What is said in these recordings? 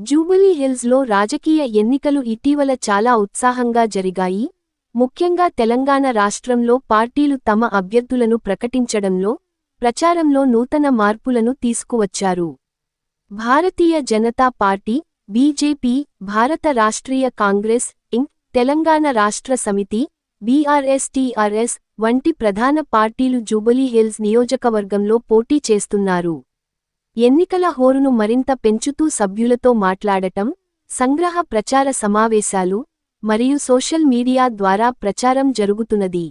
Jubilee హిల్స్లో రాజకీయ ఎన్నికలు ఇటీవల చాలా ఉత్సాహంగా జరిగాయి, ముఖ్యంగా తెలంగాణ రాష్ట్రంలో పార్టీలు తమ అభ్యర్థులను ప్రకటించడంలో, ప్రచారంలో నూతన మార్పులను తీసుకువచ్చారు. భారతీయ జనతా పార్టీ, బీజేపీ, భారత రాష్ట్రీయ కాంగ్రెస్, ఇంక్, తెలంగాణ రాష్ట్ర సమితి, బీఆర్ఎస్-టీఆర్ఎస్ వంటి ప్రధాన పార్టీలు జూబిలీ హిల్స్ నియోజకవర్గంలో పోటీ చేస్తున్నారు. ఎన్నికల హోరును మరింత పెంచుతూ సభ్యులతో మాట్లాడటం, సంగ్రహ ప్రచార సమావేశాలు, మరియు సోషల్ మీడియా ద్వారా ప్రచారం జరుగుతున్నది.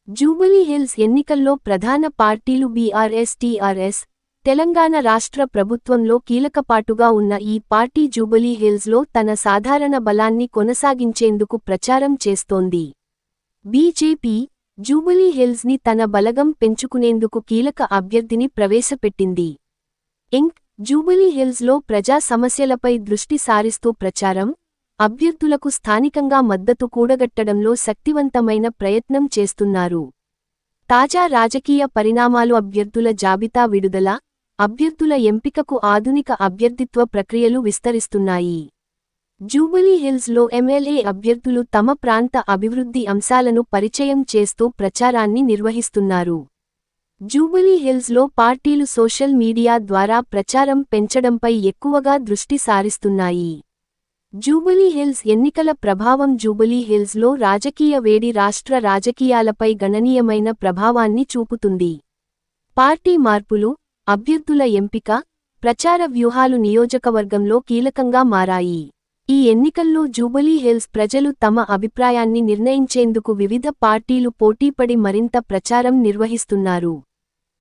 జూబిలీ హిల్స్ ఎన్నికల్లో ప్రధాన పార్టీలు బీఆర్ఎస్-టీఆర్ఎస్, తెలంగాణ రాష్ట్ర ప్రభుత్వంలో కీలకపాటుగా ఉన్న ఈ పార్టీ జూబిలీ హిల్స్లో తన సాధారణ బలాన్ని కొనసాగించేందుకు ప్రచారం చేస్తోంది. బీజేపీ, జూబిలీ హిల్స్ని తన బలగం పెంచుకునేందుకు కీలక అభ్యర్థిని ప్రవేశపెట్టింది. ఇంక్, జూబిలీ హిల్స్లో ప్రజా సమస్యలపై దృష్టి సారిస్తూ ప్రచారం, అభ్యర్థులకు స్థానికంగా మద్దతు కూడగట్టడంలో శక్తివంతమైన ప్రయత్నం చేస్తున్నారు. తాజా రాజకీయ పరిణామాలు అభ్యర్థుల జాబితా విడుదల, అభ్యర్థుల ఎంపికకు ఆధునిక అభ్యర్థిత్వ ప్రక్రియలు విస్తరిస్తున్నాయి. జూబిలీ హిల్స్లో ఎమ్మెల్యే అభ్యర్థులు తమ ప్రాంత అభివృద్ధి అంశాలను పరిచయం చేస్తూ ప్రచారాన్ని నిర్వహిస్తున్నారు. జూబిలీ హిల్స్లో పార్టీలు సోషల్ మీడియా ద్వారా ప్రచారం పెంచడంపై ఎక్కువగా దృష్టి సారిస్తున్నాయి. జూబిలీ హిల్స్ ఎన్నికల ప్రభావం జూబిలీ హిల్స్లో రాజకీయ వేడి రాష్ట్ర రాజకీయాలపై గణనీయమైన ప్రభావాన్ని చూపుతుంది. పార్టీ మార్పులు, అభ్యర్థుల ఎంపిక, ప్రచార వ్యూహాలు నియోజకవర్గంలో కీలకంగా మారాయి. ఈ ఎన్నికల్లో జూబిలీ హిల్స్ ప్రజలు తమ అభిప్రాయాన్ని నిర్ణయించేందుకు వివిధ పార్టీలు పోటీపడి మరింత ప్రచారం నిర్వహిస్తున్నారు.